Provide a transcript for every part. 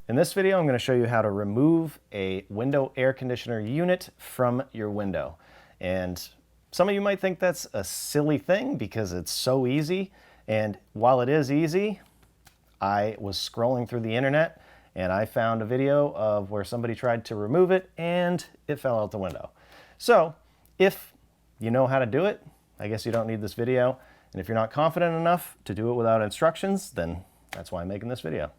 In this video, I'm going to show you how to remove a window air conditioner unit from your window. And some of you might think that's a silly thing because it's so easy. And while it is easy, I was scrolling through the internet and I found a video of where somebody tried to remove it and it fell out the window. So if you know how to do it, I guess you don't need this video. And if you're not confident enough to do it without instructions, then that's why I'm making this video.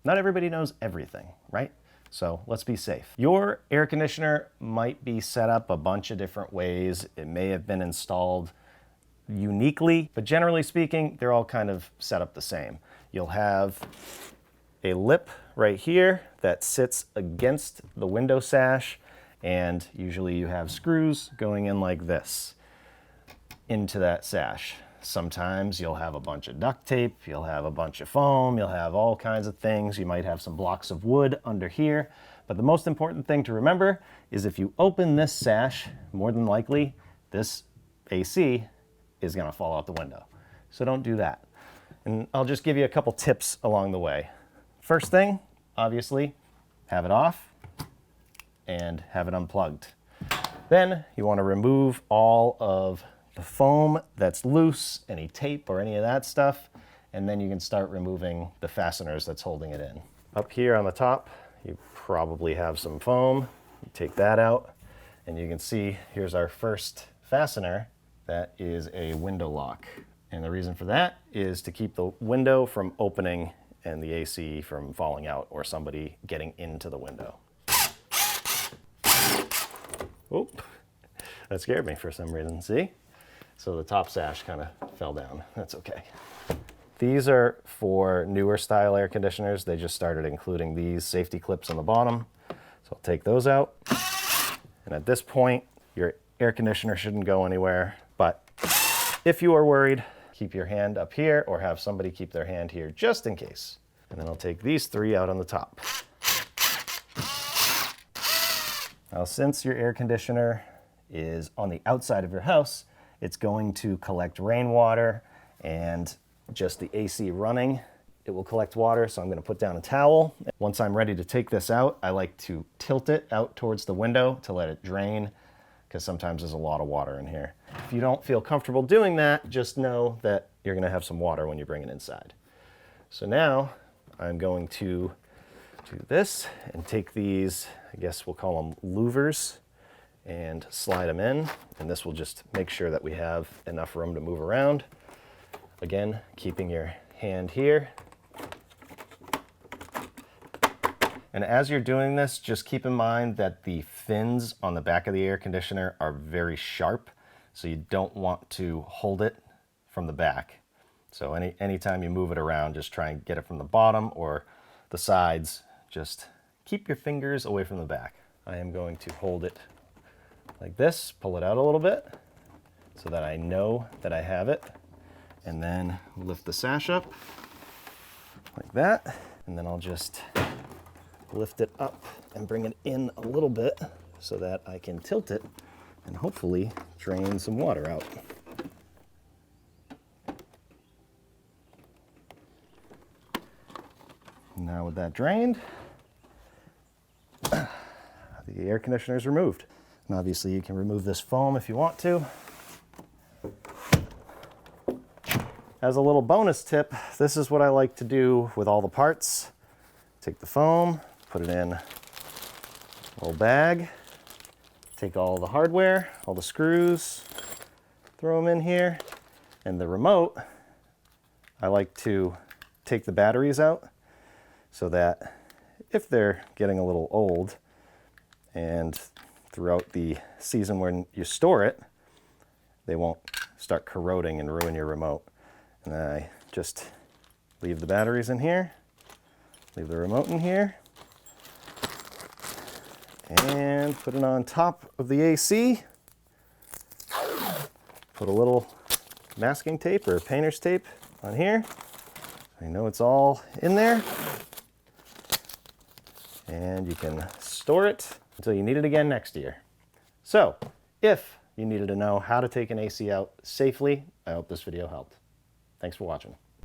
Not everybody knows everything, right? So let's be safe. Your air conditioner might be set up a bunch of different ways. It may have been installed uniquely, but generally speaking, they're all kind of set up the same. You'll have a lip right here that sits against the window sash, and usually you have screws going in like this into that sash. Sometimes you'll have a bunch of duct tape, you'll have a bunch of foam, you'll have all kinds of things. You might have some blocks of wood under here. But the most important thing to remember is if you open this sash, more than likely this AC is going to fall out the window. So don't do that. And I'll just give you a couple tips along the way. First thing, obviously, have it off and have it unplugged. Then you want to remove all of the foam that's loose, any tape or any of that stuff, and then you can start removing the fasteners that's holding it in. Up here on the top, you probably have some foam. You take that out, and you can see here's our first fastener. That is a window lock. And the reason for that is to keep the window from opening and the AC from falling out or somebody getting into the window. Oop, that scared me for some reason, see? So the top sash kind of fell down. That's okay. These are for newer style air conditioners. They just started including these safety clips on the bottom. So I'll take those out. And at this point, your air conditioner shouldn't go anywhere. But if you are worried, keep your hand up here or have somebody keep their hand here just in case. And then I'll take these three out on the top. Now, since your air conditioner is on the outside of your house, it's going to collect rainwater, and just the AC running, it will collect water. So I'm going to put down a towel. Once I'm ready to take this out, I like to tilt it out towards the window to let it drain, because sometimes there's a lot of water in here. If you don't feel comfortable doing that, just know that you're going to have some water when you bring it inside. So now I'm going to do this and take these, I guess we'll call them louvers, and slide them in, and this will just make sure that we have enough room to move around. Again, keeping your hand here. And as you're doing this, just keep in mind that the fins on the back of the air conditioner are very sharp, so you don't want to hold it from the back. So anytime you move it around, just try and get it from the bottom or the sides. Just keep your fingers away from the back. I am going to hold it like this, pull it out a little bit so that I know that I have it, and then lift the sash up like that, and then I'll just lift it up and bring it in a little bit so that I can tilt it and hopefully drain some water out. Now with that drained, the air conditioner is removed. And obviously you can remove this foam if you want to. As a little bonus tip, this is what I like to do with all the parts. Take the foam, put it in a little bag, take all the hardware, all the screws, throw them in here, and the remote, I like to take the batteries out so that if they're getting a little old and throughout the season when you store it, they won't start corroding and ruin your remote. And then I just leave the batteries in here, leave the remote in here, and put it on top of the AC. Put a little masking tape or painter's tape on here. I know it's all in there. And you can store it until you need it again next year. So, if you needed to know how to take an AC out safely, I hope this video helped. Thanks for watching.